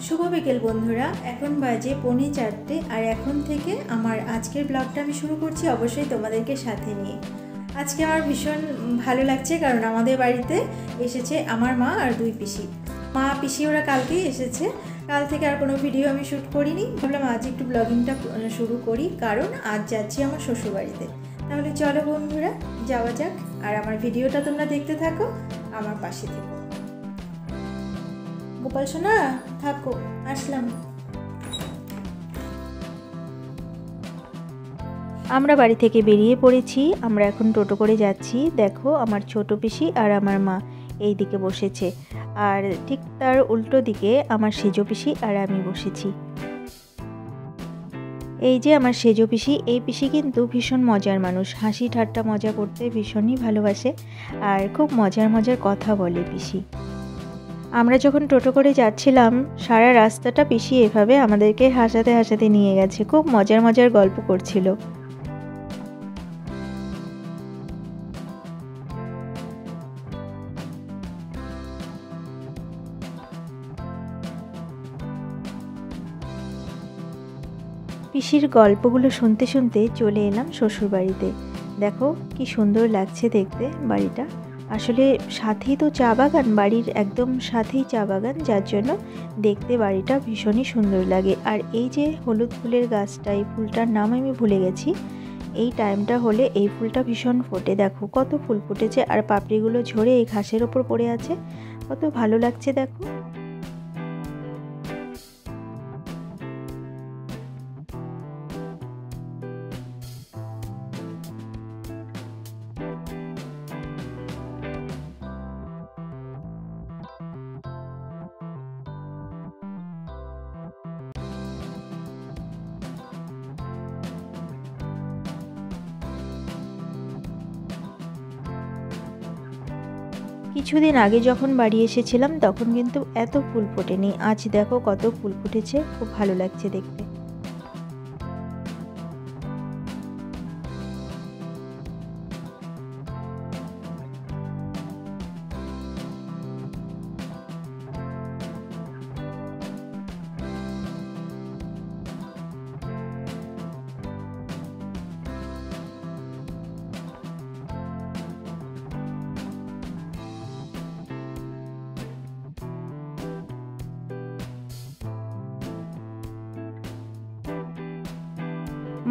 শুভ বিকেল বন্ধুরা, এখন বাজে 4:45 আর এখন থেকে আমার আজকের ব্লগটা আমি শুরু করছি অবশ্যই তোমাদেরকে সাথে নিয়ে। আজকে আমার ভীষণ ভালো লাগছে কারণ আমাদের বাড়িতে এসেছে আমার মা আর দুই পিসি। মা পিসি ওরা কালকেই এসেছে, কাল থেকে আর কোনো ভিডিও আমি শ্যুট করিনি। ভাবলাম আজ একটু ব্লগিংটা শুরু করি কারণ আজ যাচ্ছি আমার শ্বশুরবাড়িতে। তাহলে চলো বন্ধুরা যাওয়া যাক, আর আমার ভিডিওটা তোমরা দেখতে থাকো, আমার পাশে থেকো। গোপাল সোনা থাকো, আসলাম। আমরা বাড়ি থেকে বেরিয়ে পড়েছি। আমরা এখন টোটো করে যাচ্ছি। দেখো আমার ছোট পিসি আর আমার মা এই দিকে বসেছে, আর ঠিক তার উল্টো দিকে আমার সেজো পিসি আর আমি বসেছি। এই যে আমার সেজো পিসি, এই পিসি কিন্তু ভীষণ মজার মানুষ, হাসি ঠাট্টা মজা করতে ভীষণই ভালোবাসে আর খুব মজার মজার কথা বলে পিসি। আমরা যখন টোটো করে যাচ্ছিলাম সারা রাস্তাটা পিসি এভাবে আমাদেরকে হাসাতে হাসাতে নিয়ে গেছে, খুব মজার মজার গল্প করছিল। পিসির গল্পগুলো শুনতে শুনতে চলে এলাম শ্বশুরবাড়িতে। দেখো কি সুন্দর লাগছে দেখতে বাড়িটা। আসলে সাথেই তো চা বাগান, বাড়ির একদম সাথেই চা বাগান, যার জন্য দেখতে বাড়িটা ভীষণই সুন্দর লাগে। আর এই যে হলুদ ফুলের গাছটা, এই ফুলটার নাম আমি ভুলে গেছি। এই টাইমটা হলে এই ফুলটা ভীষণ ফোটে। দেখো কত ফুল ফুটেছে আর পাপড়িগুলো ঝরে এই ঘাসের ওপর পড়ে আছে, কত ভালো লাগছে দেখো। কিছুদিন আগে যখন বাড়ি এসেছিলাম তখন কিন্তু এত ফুল ফোটেনি, আজ দেখো কত ফুল ফুটেছে, খুব ভালো লাগছে দেখতে।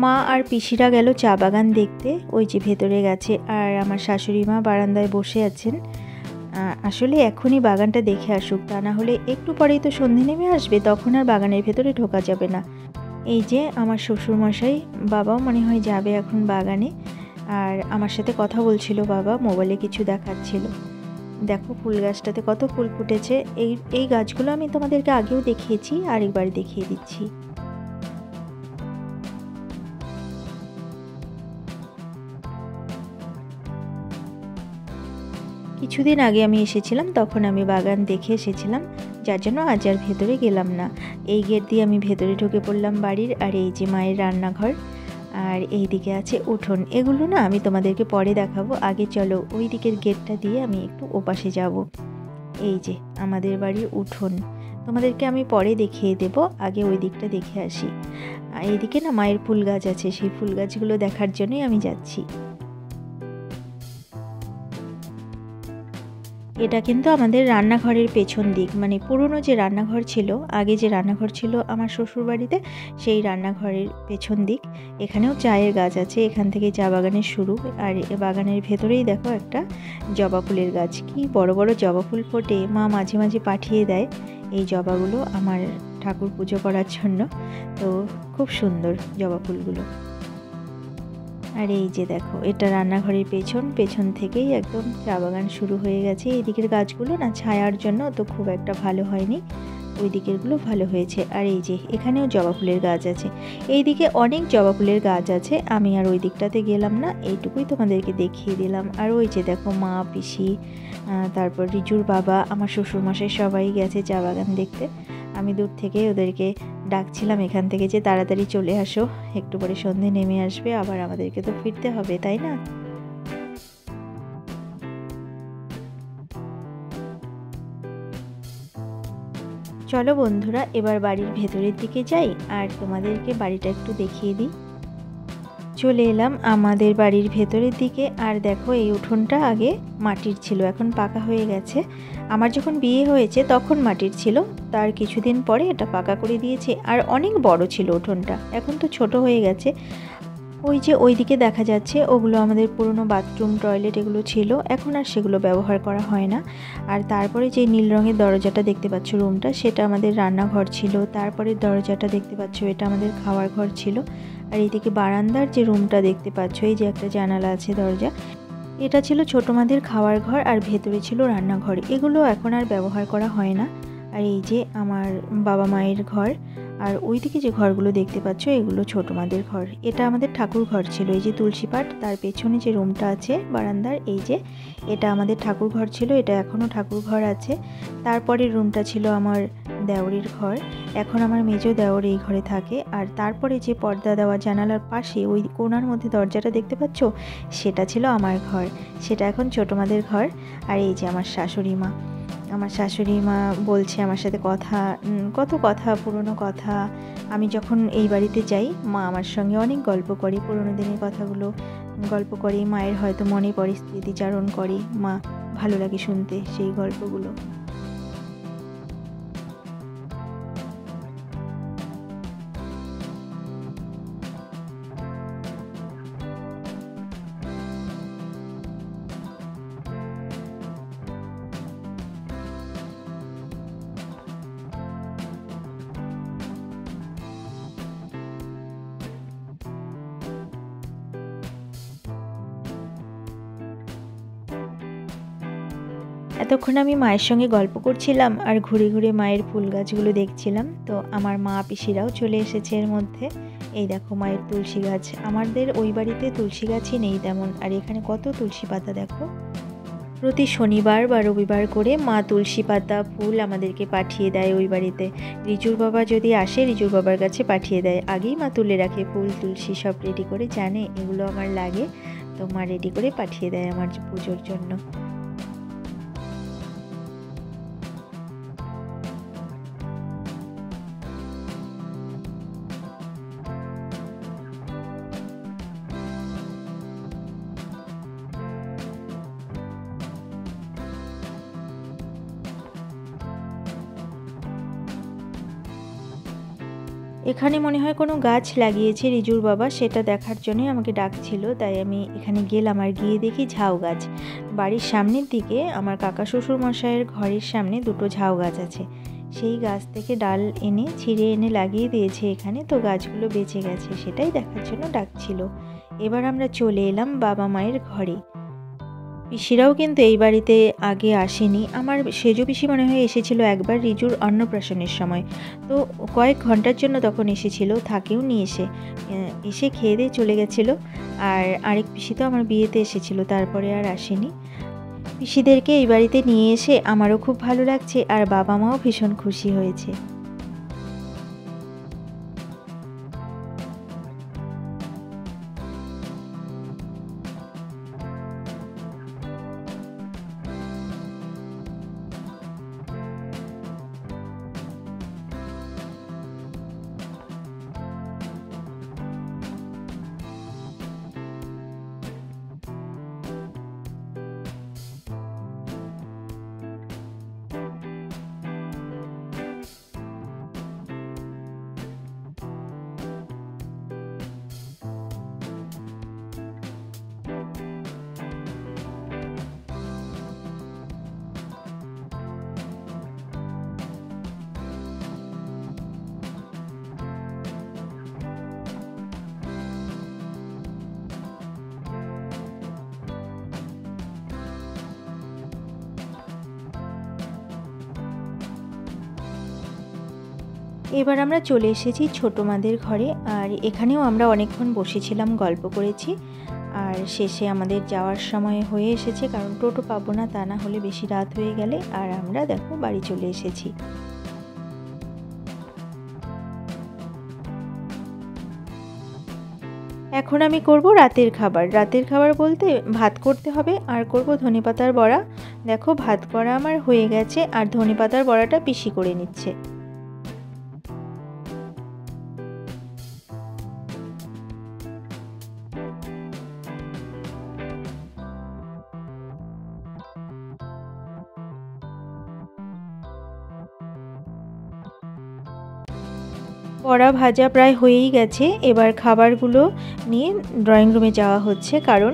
মা আর পিসিরা গেল চা বাগান দেখতে, ওই যে ভেতরে গেছে, আর আমার শাশুড়ি মা বারান্দায় বসে আছেন। আসলে এখনই বাগানটা দেখে আসুক, তা না হলে একটু পরেই তো সন্ধে নেমে আসবে, তখন আর বাগানের ভেতরে ঢোকা যাবে না। এই যে আমার শ্বশুরমশাই, বাবাও মনে হয় যাবে এখন বাগানে, আর আমার সাথে কথা বলছিল বাবা, মোবাইলে কিছু দেখাচ্ছিল। দেখো ফুল গাছটাতে কত ফুল ফুটেছে। এই গাছগুলো আমি তোমাদেরকে আগেও দেখিয়েছি, আরেকবার দেখিয়ে দিচ্ছি। কিছুদিন আগে আমি এসেছিলাম, তখন আমি বাগান দেখে এসেছিলাম, যার জন্য আজ আর ভেতরে গেলাম না। এই গেট দিয়ে আমি ভেতরে ঢুকে পড়লাম বাড়ির। আর এই যে মায়ের রান্নাঘর, আর এই দিকে আছে উঠোন। এগুলো না আমি তোমাদেরকে পরে দেখাবো, আগে চলো ওই দিকের গেটটা দিয়ে আমি একটু ওপাশে যাব। এই যে আমাদের বাড়ির উঠোন, তোমাদেরকে আমি পরে দেখিয়ে দেব, আগে ওই দিকটা দেখে আসি। এইদিকে না মায়ের ফুল গাছ আছে, সেই ফুল গাছগুলো দেখার জন্যই আমি যাচ্ছি। এটা কিন্তু আমাদের রান্নাঘরের পেছন দিক, মানে পুরনো যে রান্নাঘর ছিল, আগে যে রান্নাঘর ছিল আমার শ্বশুরবাড়িতে, সেই রান্নাঘরের পেছন দিক। এখানেও চায়ের গাছ আছে, এখান থেকে চা বাগানের শুরু। আর বাগানের ভেতরেই দেখো একটা জবা ফুলের গাছ, কি বড় বড় জবা ফুল ফোটে। মা মাঝে মাঝে পাঠিয়ে দেয় এই জবাগুলো আমার ঠাকুর পুজো করার জন্য, তো খুব সুন্দর জবা ফুলগুলো। আর এই যে দেখো এটা রান্নাঘরের পেছন থেকেই একদম চা বাগান শুরু হয়ে গেছে। এই দিকের গাছগুলো না ছায়ার জন্য তো খুব একটা ভালো হয়নি, ওই দিকেরগুলো ভালো হয়েছে। আর এই যে এখানেও জবা ফুলের গাছ আছে, এই দিকে অনেক জবা ফুলের গাছ আছে। আমি আর ওই দিকটাতে গেলাম না, এইটুকুই তোমাদেরকে দেখিয়ে দিলাম। আর ওই যে দেখো মা, পিসি, তারপর রিজুর বাবা, আমার শ্বশুরমশাই সবাই গেছে চা বাগান দেখতে। আমি দূর থেকে ওদেরকে ডাকছিলাম এখান থেকে যে তাড়াতাড়ি চলে আসো, একটু পরে সন্ধে নেমে আসবে, আবার আমাদেরকে তো ফিরতে হবে, তাই না। চলো বন্ধুরা, এবার বাড়ির ভেতরের দিকে যাই আর তোমাদেরকে বাড়িটা একটু দেখিয়ে দিই। চলে এলাম আমাদের বাড়ির ভেতরের দিকে। আর দেখো, এই উঠোনটা আগে মাটির ছিল, এখন পাকা হয়ে গেছে। আমার যখন বিয়ে হয়েছে তখন মাটির ছিল, তার কিছুদিন পরে এটা পাকা করে দিয়েছে। আর অনেক বড় ছিল উঠোনটা, এখন তো ছোট হয়ে গেছে। ওই যে ওইদিকে দেখা যাচ্ছে, ওগুলো আমাদের পুরনো বাথরুম, টয়লেট এগুলো ছিল, এখন আর সেগুলো ব্যবহার করা হয় না। আর তারপরে যে নীল রঙের দরজাটা দেখতে পাচ্ছ রুমটা, সেটা আমাদের রান্নাঘর ছিল। তারপরে দরজাটা দেখতে পাচ্ছ, এটা আমাদের খাওয়ার ঘর ছিল। আর এইদিকে বারান্দার যে রুমটা দেখতে পাচ্ছ, এই যে একটা জানালা আছে, দরজা, এটা ছিল ছোটো মাদের খাওয়ার ঘর। আর ভেতরে ছিল রান্নাঘর, এগুলো এখন আর ব্যবহার করা হয় না। আর এই যে আমার বাবা মায়ের ঘর। আর ওইদিকে যে ঘরগুলো দেখতে পাচ্ছ, এগুলো ছোটো মাদের ঘর। এটা আমাদের ঠাকুর ঘর ছিল, এই যে তুলসী পাট, তার পেছনে যে রুমটা আছে বারান্দার, এই যে এটা আমাদের ঠাকুর ঘর ছিল, এটা এখনও ঠাকুর ঘর আছে। তারপরের রুমটা ছিল আমার দেওরের ঘর, এখন আমার মেজো দেওর এই ঘরে থাকে। আর তারপরে যে পর্দা দেওয়া জানালার পাশে ওই কোণার মধ্যে দরজাটা দেখতে পাচ্ছ, সেটা ছিল আমার ঘর, সেটা এখন ছোটো মাদের ঘর। আর এই যে আমার শাশুড়ি মা, আমার শাশুড়ি মা বলছে আমার সাথে কত কথা, পুরনো কথা। আমি যখন এই বাড়িতে যাই, মা আমার সঙ্গে অনেক গল্প করে, পুরনো দিনের কথাগুলো গল্প করে। মায়ের হয়তো মনে পড়ে, স্মৃতিচারণ করে, মা ভালো লাগে শুনতে সেই গল্পগুলো। এতক্ষণ আমি মায়ের সঙ্গে গল্প করছিলাম আর ঘুরে ঘুরে মায়ের ফুল গাছগুলো দেখছিলাম। তো আমার মা পিসিরাও চলে এসেছে এর মধ্যে। এই দেখো মায়ের তুলসী গাছ, আমাদের ওই বাড়িতে তুলসী গাছই নেই তেমন, আর এখানে কত তুলসী পাতা দেখো। প্রতি শনিবার বা রবিবার করে মা তুলসী পাতা, ফুল আমাদেরকে পাঠিয়ে দেয় ওই বাড়িতে। রিজুর বাবা যদি আসে, রিজুর বাবার কাছে পাঠিয়ে দেয়। আগেই মা তুলে রাখে ফুল, তুলসী সব রেডি করে, জানে এগুলো আমার লাগে, তো মা রেডি করে পাঠিয়ে দেয় আমার পুজোর জন্য। এখানে মনে হয় কোনো গাছ লাগিয়েছে রিজুর বাবা, সেটা দেখার জন্যই আমাকে ডাকছিল, তাই আমি এখানে গেলাম। আর গিয়ে দেখি ঝাউ গাছ। বাড়ির সামনের দিকে আমার কাকা শ্বশুর মশাইয়ের ঘরের সামনে দুটো ঝাউ গাছ আছে, সেই গাছ থেকে ডাল এনে ছিঁড়ে এনে লাগিয়ে দিয়েছে এখানে, তো গাছগুলো বেঁচে গেছে, সেটাই দেখার জন্য ডাকছিল। এবার আমরা চলে এলাম বাবা মায়ের ঘরে। পিসিরাও কিন্তু এই বাড়িতে আগে আসেনি। আমার সেজো পিসি মনে হয় এসেছিল একবার রিজুর অন্নপ্রাশনের সময়, তো কয়েক ঘন্টার জন্য তখন এসেছিল, থাকেও নি, এসে খেয়ে দিয়ে চলে গেছিলো। আর আরেক পিসি তো আমার বিয়েতে এসেছিল, তারপরে আর আসেনি। পিসিদেরকে এই বাড়িতে নিয়ে এসে আমারও খুব ভালো লাগছে, আর বাবা মাও ভীষণ খুশি হয়েছে। এবার আমরা চলে এসেছি ছোটো মাদের ঘরে। আর এখানেও আমরা অনেকক্ষণ বসেছিলাম, গল্প করেছি। আর শেষে আমাদের যাওয়ার সময় হয়ে এসেছে, কারণ টোটো পাবো না, তা না হলে বেশি রাত হয়ে গেলে। আর আমরা দেখো বাড়ি চলে এসেছি। এখন আমি করব রাতের খাবার। রাতের খাবার বলতে ভাত করতে হবে, আর করব ধনেপাতার বড়া। দেখো ভাত করা আমার হয়ে গেছে, আর ধনেপাতার বড়াটা পিসি করে নিচ্ছে। কড়া ভাজা প্রায় হয়েই গেছে। এবার খাবারগুলো নিয়ে ড্রয়িং রুমে যাওয়া হচ্ছে, কারণ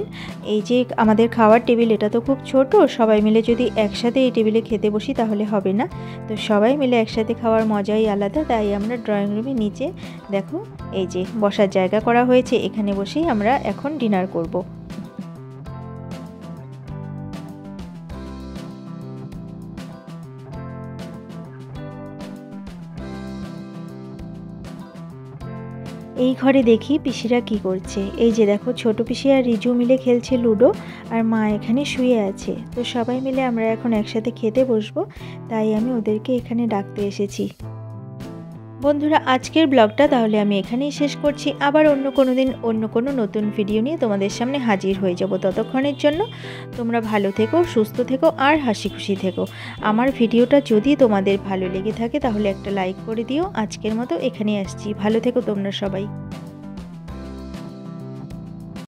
এই যে আমাদের খাওয়ার টেবিল এটা তো খুব ছোট, সবাই মিলে যদি একসাথে এই টেবিলে খেতে বসি তাহলে হবে না। তো সবাই মিলে একসাথে খাওয়ার মজাই আলাদা। তাই আমরা ড্রয়িং রুমে নিচে দেখো এই যে বসার জায়গা করা হয়েছে, এখানে বসেই আমরা এখন ডিনার করব। এই ঘরে দেখি পিসিরা কি করছে। এই যে দেখো ছোট পিসি আর রিজু মিলে খেলছে লুডো, আর মা এখানে শুয়ে আছে। তো সবাই মিলে আমরা এখন একসাথে খেতে বসবো, তাই আমি ওদেরকে এখানে ডাকতে এসেছি। বন্ধুরা, আজকের ব্লগটা তাহলে আমি এখানেই শেষ করছি। আবার অন্য কোনো দিন অন্য কোনো নতুন ভিডিও নিয়ে তোমাদের সামনে হাজির হয়ে যাব। ততক্ষণের জন্য তোমরা ভালো থেকো, সুস্থ থেকো আর হাসি খুশি থেকো। আমার ভিডিওটা যদি তোমাদের ভালো লেগে থাকে তাহলে একটা লাইক করে দিও। আজকের মতো এখানেই আসছি। ভালো থেকো তোমরা সবাই।